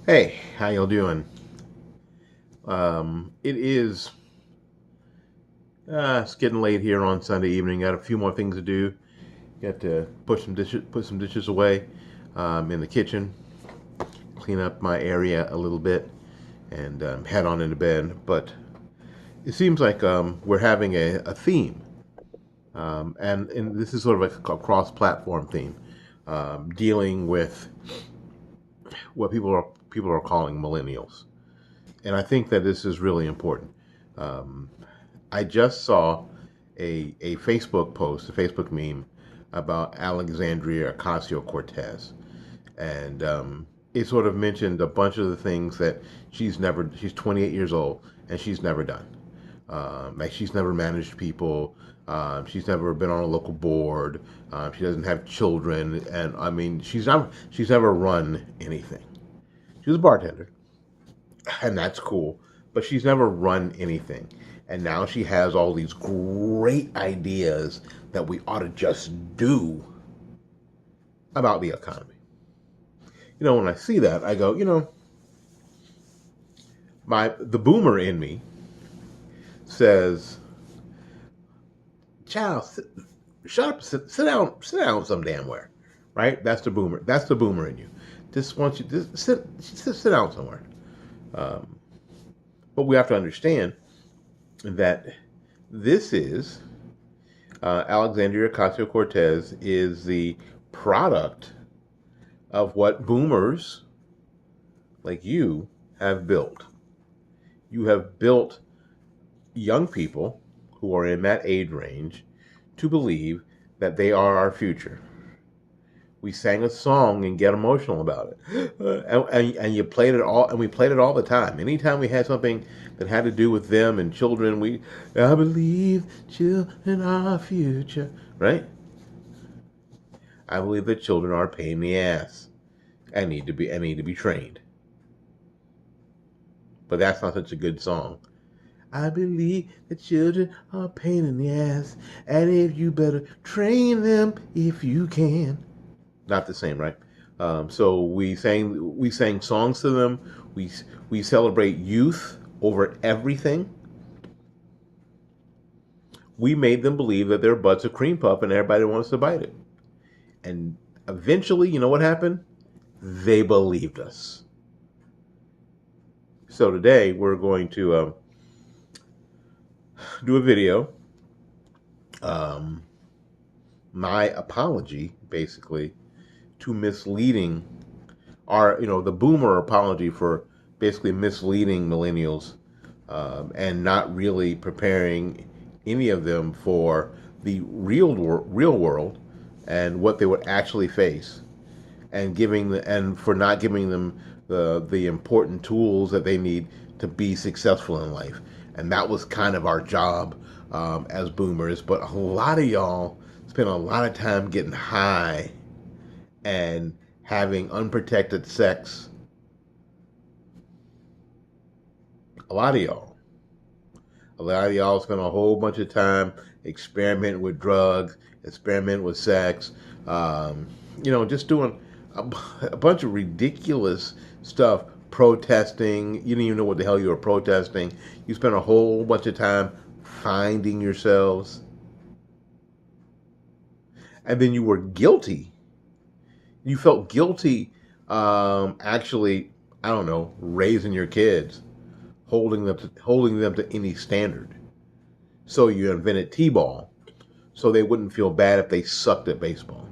Hey, how y'all doing? It is it's getting late here on Sunday evening. Got a few more things to do. Got to put some dishes away in the kitchen, clean up my area a little bit, and head on into bed. But it seems like we're having a theme, and this is sort of a cross-platform theme, dealing with what people are calling millennials, and I think that this is really important. Um, I just saw a Facebook post, a Facebook meme about Alexandria Ocasio Cortez, and it sort of mentioned a bunch of the things that she's 28 years old and she's never done. Like she's never managed people. She's never been on a local board. She doesn't have children, and I mean, she's never run anything. She was a bartender, and that's cool. But she's never run anything. And now she has all these great ideas that we ought to just do about the economy. When I see that, I go, the boomer in me says, "Child, shut up, sit down some damn where." Right? That's the boomer. That's the boomer in you. Just wants you to sit down somewhere. Um, but we have to understand that this is Alexandria Ocasio Cortez is the product of what boomers like you have built. You have built young people who are in that age range to believe that they are our future. We sang a song and get emotional about it, and you played it all, and we played it all the time. Anytime we had something that had to do with them and children, I believe children are our future, right? I believe that children are a pain in the ass. I need to be trained. But that's not such a good song. I believe that children are a pain in the ass, and if you better train them if you can. Not the same, right? So we sang songs to them. We we celebrate youth over everything. We made them believe that their butt's a cream puff and everybody wants to bite it. And eventually, you know what happened? They believed us. So today we're going to do a video. Um, my apology, basically, to misleading the boomer apology for basically misleading millennials and not really preparing any of them for the real world and what they would actually face, and for not giving them the important tools that they need to be successful in life. And that was kind of our job as boomers. But a lot of y'all spend a lot of time getting high and having unprotected sex. A lot of y'all. A lot of y'all spend a whole bunch of time experimenting with drugs, experimenting with sex, just doing a bunch of ridiculous stuff, protesting. You didn't even know what the hell you were protesting. You spent a whole bunch of time finding yourselves, and then you were guilty. You felt guilty, actually, I don't know, raising your kids, holding them to any standard. So you invented T-ball, so they wouldn't feel bad if they sucked at baseball.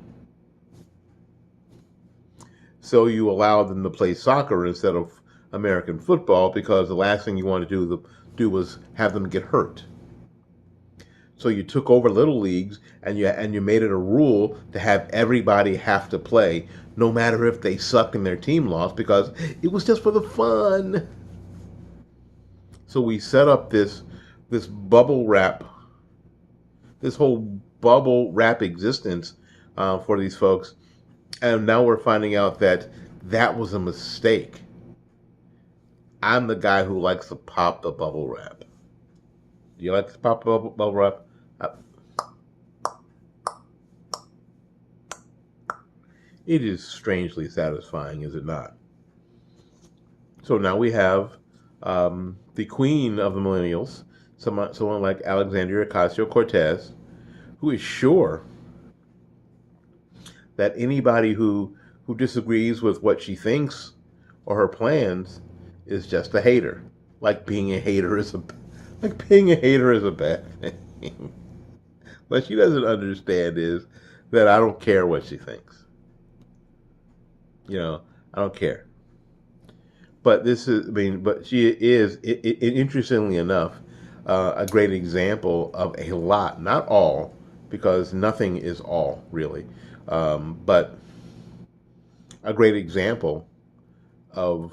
So you allowed them to play soccer instead of American football because the last thing you wanted to do was have them get hurt. So you took over little leagues and you made it a rule to have everybody have to play, no matter if they sucked and their team lost, because it was just for the fun. So we set up this bubble wrap, this whole bubble wrap existence for these folks, and now we're finding out that that was a mistake. I'm the guy who likes to pop the bubble wrap. Do you like to pop the bubble wrap? Uh, It is strangely satisfying, is it not? So now we have the queen of the millennials, someone like Alexandria Ocasio-Cortez, who is sure that anybody who disagrees with what she thinks or her plans is just a hater. Like being a hater is a bad thing. What she doesn't understand is that I don't care what she thinks. I don't care. But but she is, interestingly enough, a great example of a lot, not all, because nothing is all really, but a great example of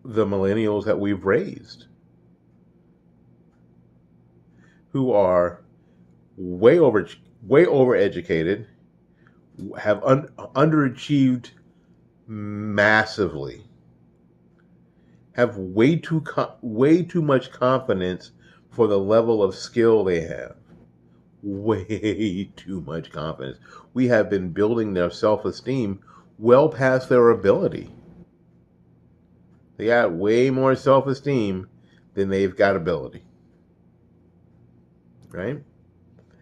the millennials that we've raised, who are way over way overeducated, have underachieved massively, have way too much confidence for the level of skill they have. Way too much confidence. We have been building their self-esteem well past their ability. They got way more self-esteem than they've got ability. Right?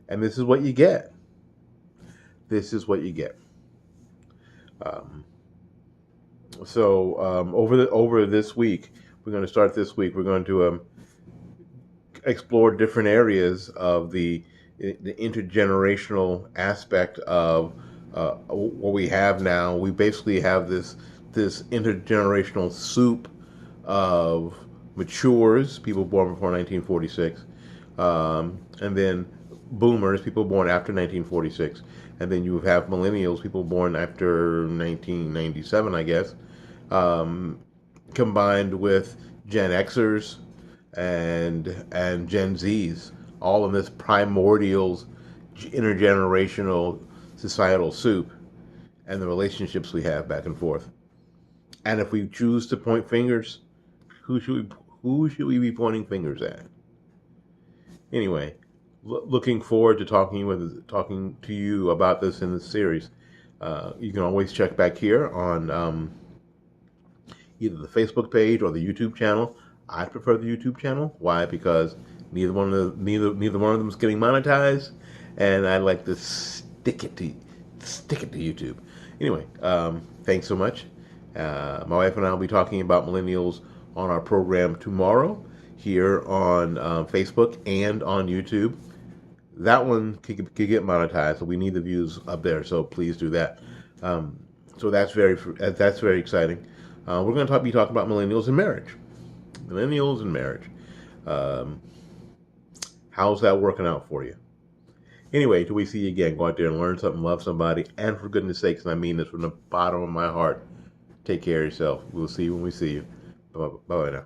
And this is what you get. This is what you get. Over this week, we're going to start this week. We're going to explore different areas of the intergenerational aspect of what we have now. We basically have this intergenerational soup of matures, people born before 1946, and then boomers, people born after 1946, and then you have millennials, people born after 1997, I guess, combined with Gen Xers and Gen Zs, all in this primordial intergenerational societal soup, and the relationships we have back and forth. And if we choose to point fingers, who should we be pointing fingers at? Anyway, looking forward to talking to you about this in this series. You can always check back here on either the Facebook page or the YouTube channel. I prefer the YouTube channel. Why? Because neither one of them is getting monetized, and I like to stick it to YouTube. Anyway, thanks so much. My wife and I will be talking about millennials on our program tomorrow here on Facebook and on YouTube. That one could get monetized, so we need the views up there. So please do that. So that's very exciting. We're going to be talking about millennials and marriage. Millennials and marriage. How's that working out for you? Anyway, till we see you again, go out there and learn something, love somebody, and for goodness sakes, and I mean this from the bottom of my heart, take care of yourself. We'll see you when we see you. Bye-bye now.